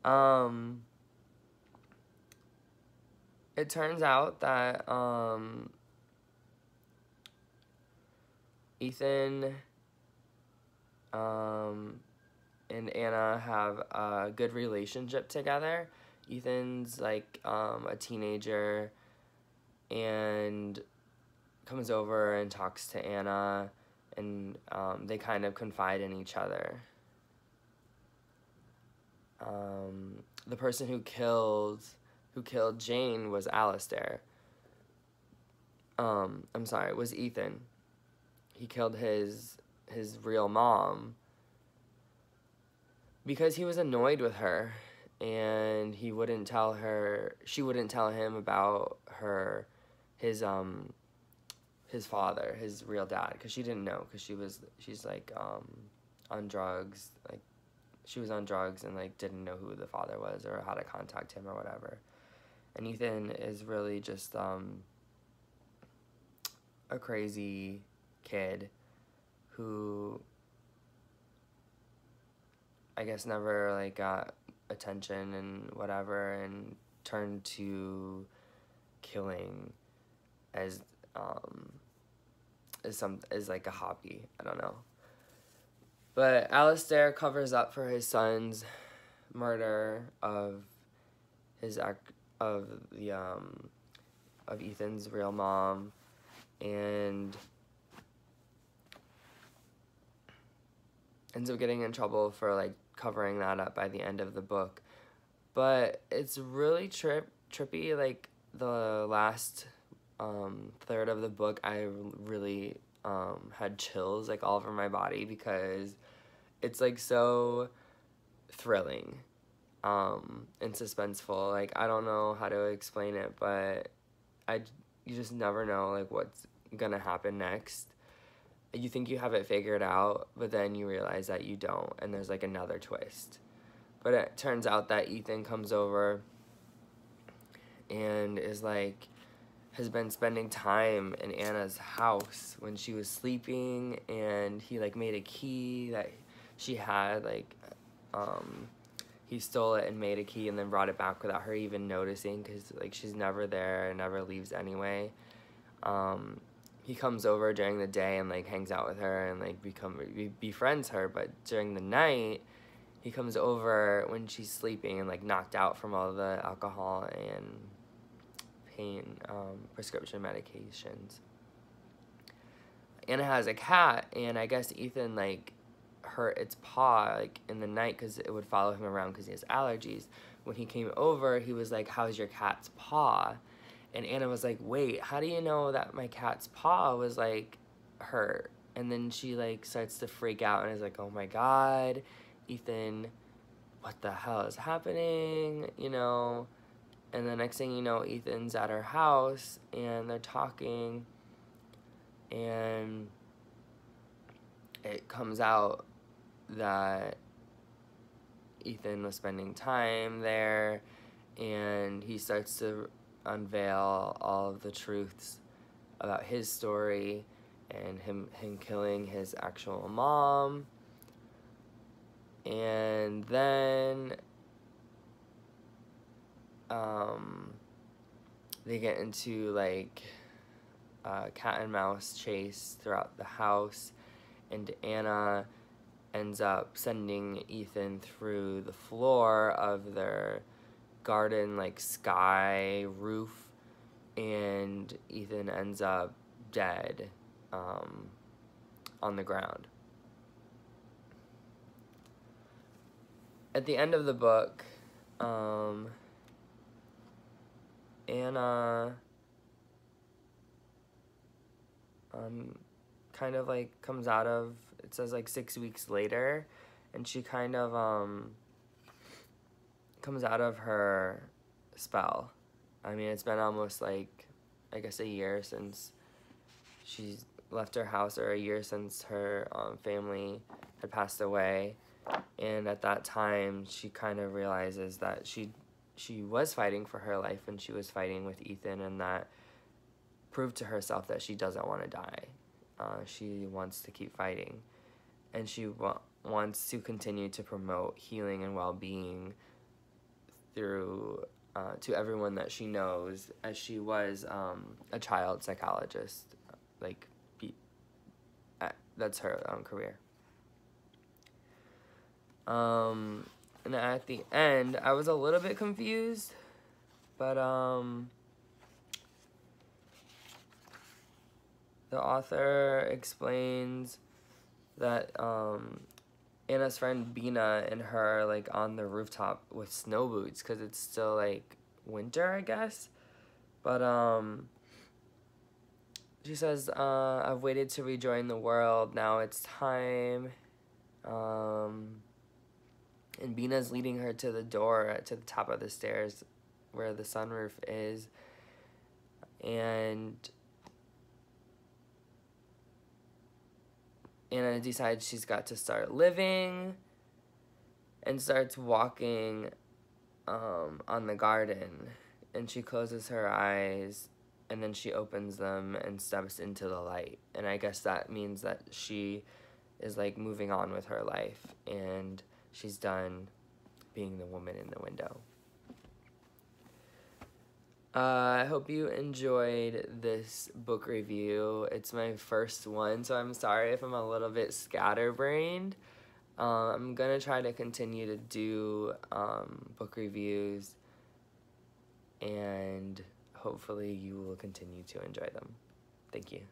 Um, it turns out that Ethan and Anna have a good relationship together. Ethan's like a teenager and comes over and talks to Anna, and they kind of confide in each other. The person who killed Jane was Alistair. I'm sorry, was Ethan. He killed his real mom because he was annoyed with her, and she wouldn't tell him about his father, his real dad, because she didn't know, because she's like on drugs, like she was on drugs and like didn't know who the father was or how to contact him or whatever. And Ethan is really just a crazy kid who I guess never like got attention and whatever, and turned to killing as like a hobby. I don't know. But Alistair covers up for his son's murder of Ethan's real mom, and ends up getting in trouble for like covering that up by the end of the book. But it's really trippy. Like the last third of the book, I really had chills like all over my body, because it's like so thrilling and suspenseful. Like I don't know how to explain it, but you just never know like what's gonna happen next. You think you have it figured out, but then you realize that you don't, and there's like another twist. But it turns out that Ethan comes over and is like, has been spending time in Anna's house when she was sleeping, and he like made a key that she had, like he stole it and made a key and then brought it back without her even noticing, because like she's never there and never leaves anyway. He comes over during the day and like hangs out with her and like befriends her, but during the night he comes over when she's sleeping and like knocked out from all the alcohol and pain prescription medications. Anna has a cat, and I guess Ethan like hurt its paw like in the night because it would follow him around because he has allergies. When he came over, he was like, "How's your cat's paw?" And Anna was like, "Wait, how do you know that my cat's paw was like hurt?" And then she like starts to freak out and is like, "Oh my God, Ethan, what the hell is happening?" You know? And the next thing you know, Ethan's at her house and they're talking, and it comes out that Ethan was spending time there, and he starts to unveil all of the truths about his story and him killing his actual mom. And then they get into like a cat and mouse chase throughout the house, and Anna ends up sending Ethan through the floor of their garden like sky roof, and Ethan ends up dead on the ground. At the end of the book, Anna kind of like comes out of, it says like 6 weeks later, and she kind of comes out of her spell. I mean, it's been almost like, I guess, a year since she's left her house, or a year since her family had passed away. And at that time, she kind of realizes that she was fighting for her life, and she was fighting with Ethan, and that proved to herself that she doesn't want to die. She wants to keep fighting, and she wants to continue to promote healing and well-being through to everyone that she knows, as she was a child psychologist. Like, that's her career. And at the end, I was a little bit confused, but the author explains that Anna's friend Bina and her are, like, on the rooftop with snow boots because it's still, like, winter, I guess. But she says, I've waited to rejoin the world. Now it's time. And Bina's leading her to the door, to the top of the stairs where the sunroof is. And Anna decides she's got to start living and starts walking on the garden. And she closes her eyes and then she opens them and steps into the light. And I guess that means that she is, like, moving on with her life and she's done being the woman in the window. I hope you enjoyed this book review. It's my first one, so I'm sorry if I'm a little bit scatterbrained. I'm gonna try to continue to do book reviews, and hopefully you will continue to enjoy them. Thank you.